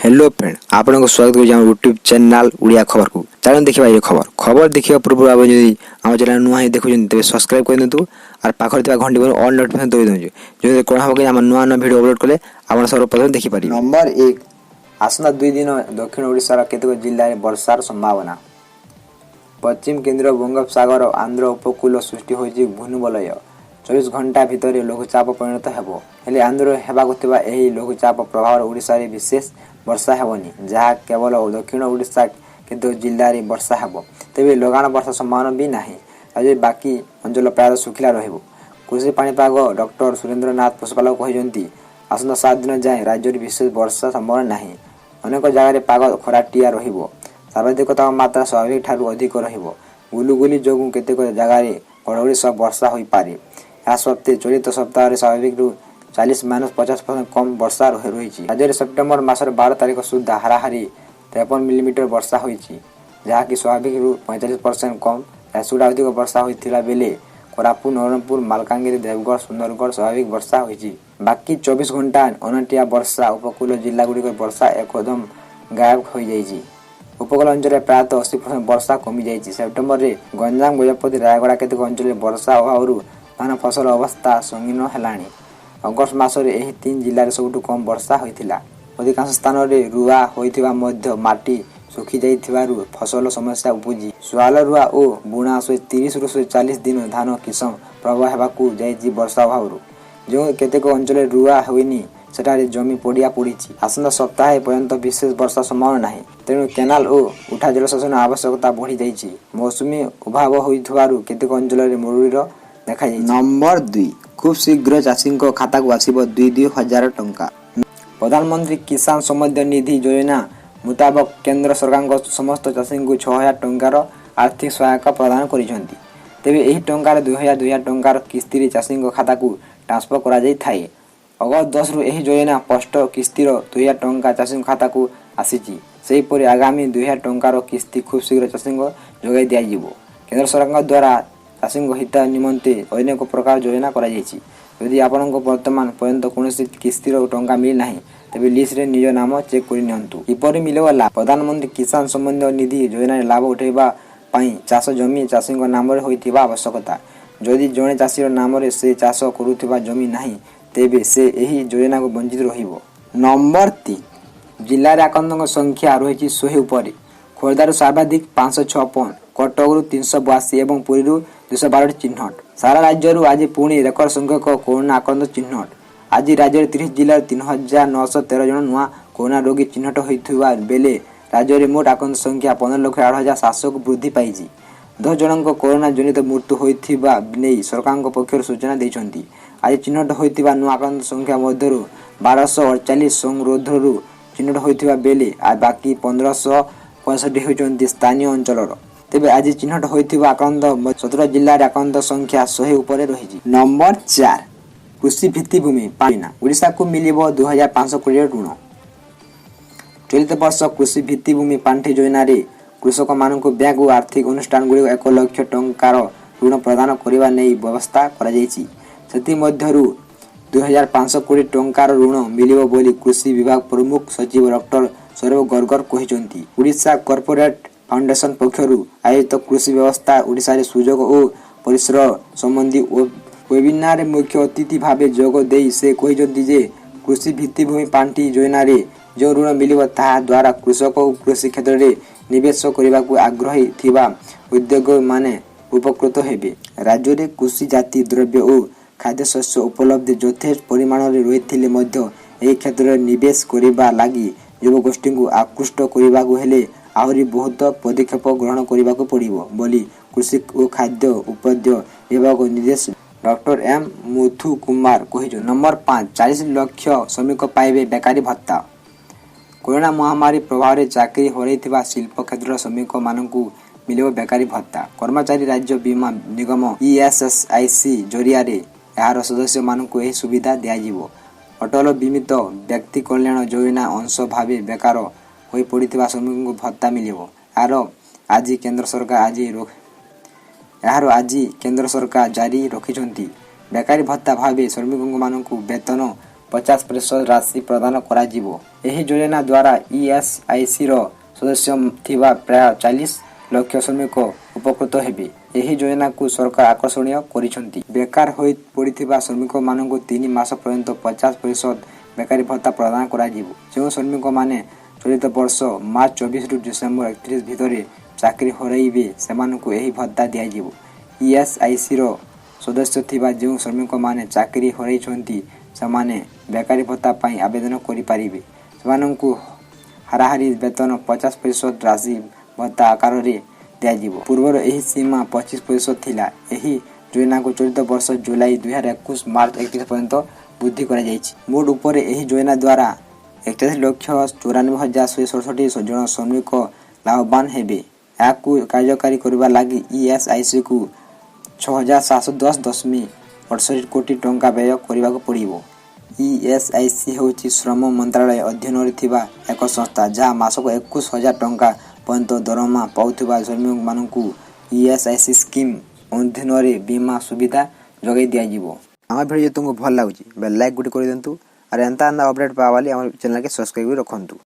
Hello friend आपन स्वागत कर यूट्यूब चैनल उड़िया खबर को चलो देखा ये खबर देखा पूर्व आप जब आम चैनल नुआ ही देखुं तेज सब्सक्राइब कर दिंतु और पाखर घंटी पर ऑल नोटिफिकेशन दे दूँ जो कौन हम कि नुआ नुआ वीडियो अपलोड कले आप सर्वप्रथम देखिपारे। नंबर 1 आसना 2 दिन दक्षिण ओडिशार केतक जिले में वर्षार संभावना। पश्चिम केन्द्र बंगोपसागर आंध्र उपकूल सृष्टि होइछि भूनुबलय 24 घंटा भितर लघुचाप परिणत हेबो हेले आंध्र हेबाकुथिबा एही लघुचाप प्रभाव ओडिशा रे विशेष वर्षा हेबनी जहाँ केवल दक्षिण ओडिशा केतक जिले में वर्षा हेबो तेबे लगान वर्षा संभावना भी नाही। आज बाकी अंचल प्राय सुखिला रहिबो। कृषि पाणीपाग डॉक्टर सुरेंद्रनाथ पशुपालक कहिसंती आसंता 7 दिन जाए राज्य में विशेष वर्षा संभावना नाही। अनेक जगह पाग खराटिया रहिबो। सर्वाधिक तापमात्रा स्वाभाविक ठारू अधिक रहिबो। गुलुगुली जोगु केतेक जगह घड़घड़ी सह वर्षा होई पारे। या सप्ते चलित सप्ताह स्वाभाविक 40-50% कम वर्षा रही। राज्य में सेप्टेम्बर मासर 12 तारीख सुधा हाराहारी 53 मिलीमीटर वर्षा होइछि जहाँकि स्वाभाविक 45% कम। यासुड़ा अधिक वर्षा होइथिला बेले कोरापुट नवरंगपुर मालकानगिरी देवगढ़ सुंदरगढ़ स्वाभाविक वर्षा होइछि। बाकी 24 घंटा अनटिया वर्षा उपकूल जिला गुड़िक वर्षा एकदम गायब हो जाइछि। उपकूल अंचल प्रायतः 80% वर्षा कमी जाइछि। सेप्टेम्बर में गंजाम गजपति रायगड़ा केतक अंचल वर्षा अभाव धान फसल अवस्था संगीन हेलाणी। अगस्त मासरे एही 3 जिले सबुठु कम वर्षा होइथिला। अधिकांश स्थान में रुआ होइथिबा मध्य माटी सुखी जाइथिबारु फसल समस्या उपजी। सुआल रुआ और बुणा 30 रु 40 दिन धान किसम प्रभाव हेबाकु जाइछि वर्षा अभाव जो केतेक अंचल रुआ होइनी सेठारे जमी पड़िया पड़िछि। आसंता सप्ताह पर्यंत विशेष वर्षा संभावना नाही तेणु केनाल और उठा जलसेचन आवश्यकता बढ़ी जाइछि। मौसुमी अभाव होइथिबारु केतेक अंचल में मरुड़ीर देखा जाइछि। नंबर 2 खूब शीघ्र चाषी खाता को आसिबो 2,000 टंका। प्रधानमंत्री किसान सम्मान निधि योजना मुताबक केंद्र सरकार समस्त चाषी को 6,000 टंकार आर्थिक सहायता प्रदान करिसेंती। तेबे एही टंकार 2,000 टंकार किस्ती चाषी खाता को ट्रांसफर करा जाई थाए। अगस्त 10 रु एही योजना स्पष्ट किस्तीर 2,000 टंका चाषी खाता को आसीछि। सेहीपरि आगामी 2,000 टंकार किस्ती खूब शीघ्र चाषी जोगाई दिया जिवो। केंद्र सरकार द्वारा चाषी हित निमंते अनेक प्रकार योजना करा जाइछि। यदि आपनको वर्तमान पर्यंत कोनोसी किस्तीर टंका मिली नाही तेबे लिस्ट रे निज नाम चेक करि नियंतु। इपरि मिलेवा लाभ प्रधानमंत्री किसान सम्मान निधि योजना लाभ उठेबा पई चाष जमी चाषी नाम रे होइथिबा आवश्यकता। यदि जणे चाषीर नाम रे से चाष करूथिबा जमी नाही तेबे से एही योजना को वंचित रहिबो। नंबर 3 जिल्ला रे आक्रांतक संख्या रहिछि 100 उपरे। खोर्धारु सर्वाधिक 556, कटकरु 382 एवं पुरीरु 212 चिन्हट। सारा राज्यरु आज पुणी रेकर्ड संख्यक कोरोना आक्रांत चिन्हट। आज राज्य में 30 जिले 3,913 जन नुआ कोरोना रोगी चिन्हट होइथिबा बेले राज्य में मोट आक्रांत संख्या 15,08,700 को वृद्धि पाइछि। 10 जनक कोरोना जनित मृत्यु होइथिबा नै सरकार पक्षर सूचना दैछंती। आज चिन्हट होइथिबा नुआ आक्रांत संख्या मध्यरु 1248 संरोधरु चिन्हट होइथिबा बेले आ बाकी 1565 होइछंती स्थानीय अंचलर। तेबे आज चिन्हट होइथिबा आक्रांत 17 जिल्ला रे आक्रांत संख्या 100 उपरे रहिछि। नंबर 4 कृषि भित्तिभूमि पाइना ओडिशा को मिलिबो 2,500 करोड़ ऋण। चलित वर्ष कृषि भित्तिभूमि पांठि योजना रे कृषक मानक बैंक और आर्थिक अनुष्ठान गुड़ी 1 लाख टंकार ऋण प्रदान करबा नै व्यवस्था करा जाइछि। सेति मध्यरु 2,500 करोड़ टंकार ऋण मिलिबो बोली कृषि विभाग प्रमुख सचिव डॉक्टर सौरभ गर्गर कहिसंती। ओडिशा कॉर्पोरेट फाउंडेशन पक्षरु आयोजित कृषि व्यवस्था ओडिशा रे सुजोग और परिसर संबंधी वेबिनार रे मुख्य अतिथि भावे जोग देई से कहिसंती जे कृषि भित्तिभूमि पांठि योजना रे जो ऋण मिलिबो ता द्वारा कृषक और कृषि क्षेत्र रे निवेश करबाकू आग्रही थिबा उद्योग माने उपकृत हेबे। राज्य रे कृषि जाति द्रव्य और खाद्य शस्य उपलब्ध यथेष्ट परिमाण रे रहिथिले मध्य एही क्षेत्र रे निवेश करबा लागि युवा गोष्ठी को आकृष्ट करबाकू हेले आहरी बहुत पदक्षेप ग्रहण करबाकू पड़िबो बोली कृषि और खाद्य उपाद्य विभाग निर्देश डॉक्टर एम मुथु कुमार कहिजो। नंबर 5 40 लाख श्रमिक पाइबे बेकारी भत्ता। कोरोना महामारी प्रभाव रे चाकरी हरैथिबा शिल्प क्षेत्र श्रमिक मानकू मिलिबो बेकारी भत्ता। कर्मचारी राज्य बीमा निगम ईएसएसआईसी जरिया रे यार सदस्य मानकू एही सुविधा दिया जिवो। अटल बीमित व्यक्ति कल्याण योजना अंश भावे बेकार होई पड़िथिबा श्रमिक को भत्ता मिलिबो। आज केंद्र सरकार जारी रखिछंती। बेकारी भत्ता भावे श्रमिक मानकू वेतन 50% ରାଶି ପ୍ରଦାନ କରାଯିବ। ଏହି ଯୋଜନା ଦ୍ୱାରା ESIC ର ସଦସ୍ୟ ଥିବା ପ୍ରାୟ 40 ଲକ୍ଷ ଶ୍ରମିକ ଉପକୃତ ହେବେ। ଏହି ଯୋଜନାକୁ ସରକାର ଆକର୍ଷଣୀୟ କରିଛନ୍ତି। ବେକାର ହୋଇ ପଡ଼ିଥିବା ଶ୍ରମିକମାନଙ୍କୁ 3 ମାସ ପର୍ଯ୍ୟନ୍ତ 50% ବେକାରୀ ଭତ୍ତା ପ୍ରଦାନ କରାଯିବ। ଯେଉଁ ଶ୍ରମିକମାନେ ଚଳିତ ବର୍ଷ ମାର୍ଚ୍ଚ 24 ରୁ ଡିସେମ୍ବର 31 ଭିତରେ ଚାକିରି ହରାଇବେ ସେମାନଙ୍କୁ ଏହି ଭତ୍ତା ଦିଆଯିବ। ESIC ର ସଦସ୍ୟ ଥିବା ଯେଉଁ ଶ୍ରମିକମାନେ ଚାକିରି ହରାଇଛନ୍ତି ସେମାନେ ବେକାରୀ ଭତ୍ତା ପାଇଁ ଆବେଦନ କରିପାରିବେ। ସେମାନଙ୍କୁ ହାରାହାରି ବେତନ 50% ରାଶି ଭତ୍ତା ଆକାରରେ ଦିଆଯିବ। ପୂର୍ବରୁ ଏହି ସୀମା 25% ଥିଲା। ଏହି ଯୋଜନାକୁ ଚଳିତ ବର୍ଷ ଜୁଲାଇ 2021 ମାର୍ଚ୍ଚ 31 ପର୍ଯ୍ୟନ୍ତ ବୃଦ୍ଧି କରାଯାଇଛି। ମୋଟ ଉପରେ ଏହି ଯୋଜନା ଦ୍ୱାରା 41,94,167 ଜଣ ଶ୍ରମିକ ଲାଭବାନ ହେବେ। ଏହାକୁ କାର୍ଯ୍ୟକାରୀ କରିବା ଲାଗି ESICକୁ 6,710.68 କୋଟି ଟଙ୍କା ବ୍ୟୟ କରିବାକୁ ପଡ଼ିବ। ESIC ହେଉଛି ଶ୍ରମ ମନ୍ତ୍ରାଳୟ ଅଧୀନରେ ଥିବା ଏକ ସଂସ୍ଥା ଯାହା ମାସକୁ 21,000 ଟଙ୍କା ପର୍ଯ୍ୟନ୍ତ ଦରମା ପାଉଥିବା ଶ୍ରମିକମାନଙ୍କୁ ESIC ସ୍କିମ୍ ଅଧୀନରେ ବୀମା ସୁବିଧା ଯୋଗାଇ ଦିଆଯିବ। ଆମ ଭିଡ଼ିଓ ତୁମକୁ ଭଲ ଲାଗୁଛି ବେଲେ ଲାଇକ୍ ଗୋଟେ କରିଦିଅନ୍ତୁ। और एंता अपडेट पावा वाली हमारे चैनल के सब्सक्राइब रखु।